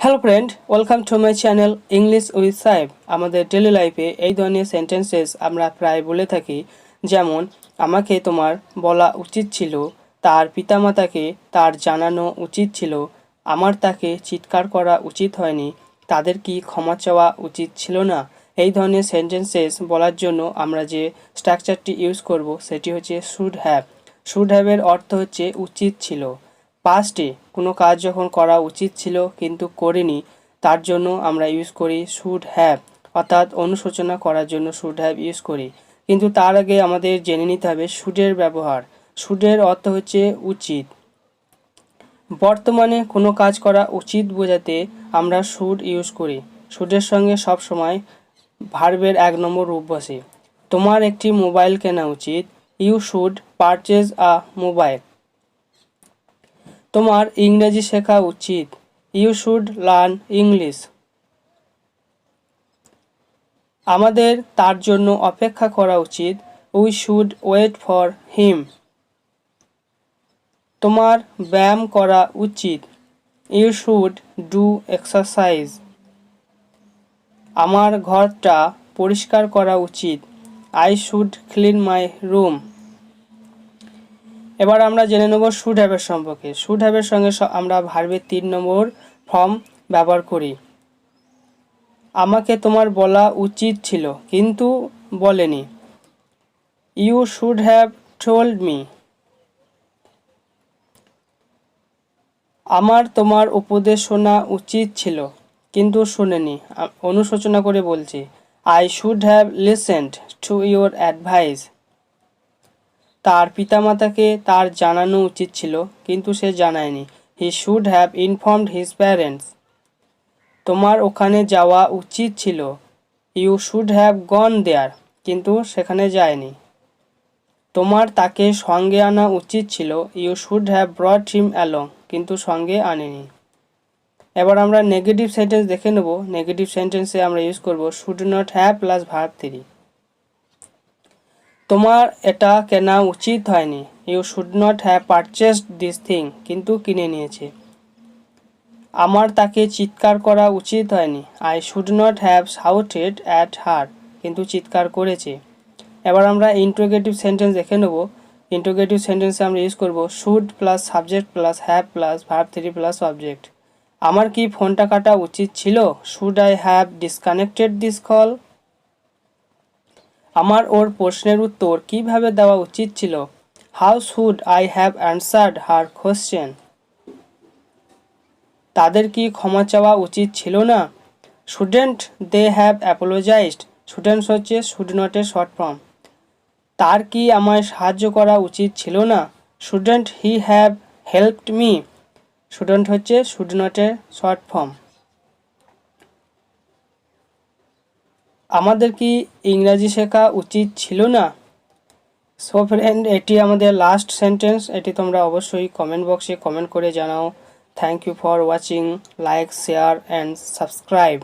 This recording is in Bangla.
Hello friend, welcome to my channel English with সাহেব। আমাদের ডেলি লাইফে এই ধরনের সেন্টেন্সেস আমরা প্রায় বলে থাকি, যেমন আমাকে তোমার বলা উচিত ছিল, তার পিতামাতাকে তার জানানো উচিত ছিল, আমার তাকে চিৎকার করা উচিত হয়নি, তাদের কি ক্ষমা চাওয়া উচিত ছিল না। এই ধরনের সেন্টেন্সেস বলার জন্য আমরা যে স্ট্রাকচারটি ইউজ করব সেটি হচ্ছে শুড হ্যাভ। শুড হ্যাভের অর্থ হচ্ছে উচিত ছিল। পাস্টে কোনো কাজ যখন করা উচিত ছিল কিন্তু করিনি, তার জন্য আমরা ইউজ করি শুড হ্যাভ, অর্থাৎ অনুশোচনা করার জন্য শুড হ্যাভ ইউজ করি। কিন্তু তার আগে আমাদের জেনে নিতে হবে শুডের ব্যবহার। শুডের অর্থ হচ্ছে উচিত। বর্তমানে কোনো কাজ করা উচিত বোঝাতে আমরা শুড ইউজ করি। শুডের সঙ্গে সব সময় ভার্বের 1 নম্বর রূপ বসে। তোমার একটি মোবাইল কেনা উচিত, you should purchase a mobile. তোমার ইংরেজি শেখা উচিত, ইউ শুড লার্ন ইংলিশ। আমাদের তার জন্য অপেক্ষা করা উচিত, we should wait for him. তোমার ব্যায়াম করা উচিত, ইউ শুড ডু এক্সারসাইজ। আমার ঘরটা পরিষ্কার করা উচিত, I should clean my room. এবার আমরা জেনে নেব শুড হ্যাভের সম্পর্কে। শুড হ্যাভের সঙ্গে আমরা ভার্বের 3 নম্বর ফর্ম ব্যবহার করি। আমাকে তোমার বলা উচিত ছিল কিন্তু বলেনি, you should have told me. আমার তোমার উপদেশ শোনা উচিত ছিল কিন্তু শোনেনি, অনুশোচনা করে বলছি, I should have listened to your advice. তার পিতামাতাকে তার জানানো উচিত ছিল কিন্তু সে জানায়নি, he should have informed his parents. তোমার ওখানে যাওয়া উচিত ছিল, you should have gone there, কিন্তু সেখানে যায়নি। তোমার তাকে সঙ্গে আনা উচিত ছিল, you should have brought him along, কিন্তু সঙ্গে আনেনি। এবার আমরা নেগেটিভ সেন্টেন্স দেখে নেব। নেগেটিভ সেন্টেন্সে আমরা ইউজ করব should not have plus verb 3। তোমার এটা কেনা উচিত হয়নি, you should not have purchased this thing, কিন্তু কিনে নিয়েছে। আমার তাকে চিৎকার করা উচিত হয়নি, I should not have shouted at her, কিন্তু চিৎকার করেছে। এবার আমরা ইন্টারোগেটিভ সেন্টেন্স দেখে নেব। ইন্টারোগেটিভ সেন্টেন্সে আমরা ইউজ করব should plus subject plus have plus verb 3 plus object. আমার কি ফোনটা কাটা উচিত ছিল, should I have disconnected this call. আমার ওর প্রশ্নের উত্তর কিভাবে দেওয়া উচিত ছিল, how should I have answered her question. তাদের কি ক্ষমা চাওয়া উচিত ছিল না, shouldn't they have apologised. Shouldn't হচ্ছে শুড নটের শর্ট ফর্ম। তার কি আমায় সাহায্য করা উচিত ছিল না, shouldn't he have helped me. Shouldn't হচ্ছে শুড নটের শর্ট ফর্ম। আমাদের কি ইংরাজি শেখা উচিত ছিল না। সো ফ্রেন্ড, এটি আমাদের লাস্ট সেন্টেন্স। এটি তোমরা অবশ্যই কমেন্ট বক্সে কমেন্ট করে জানাও। Thank you for watching, like, share and subscribe.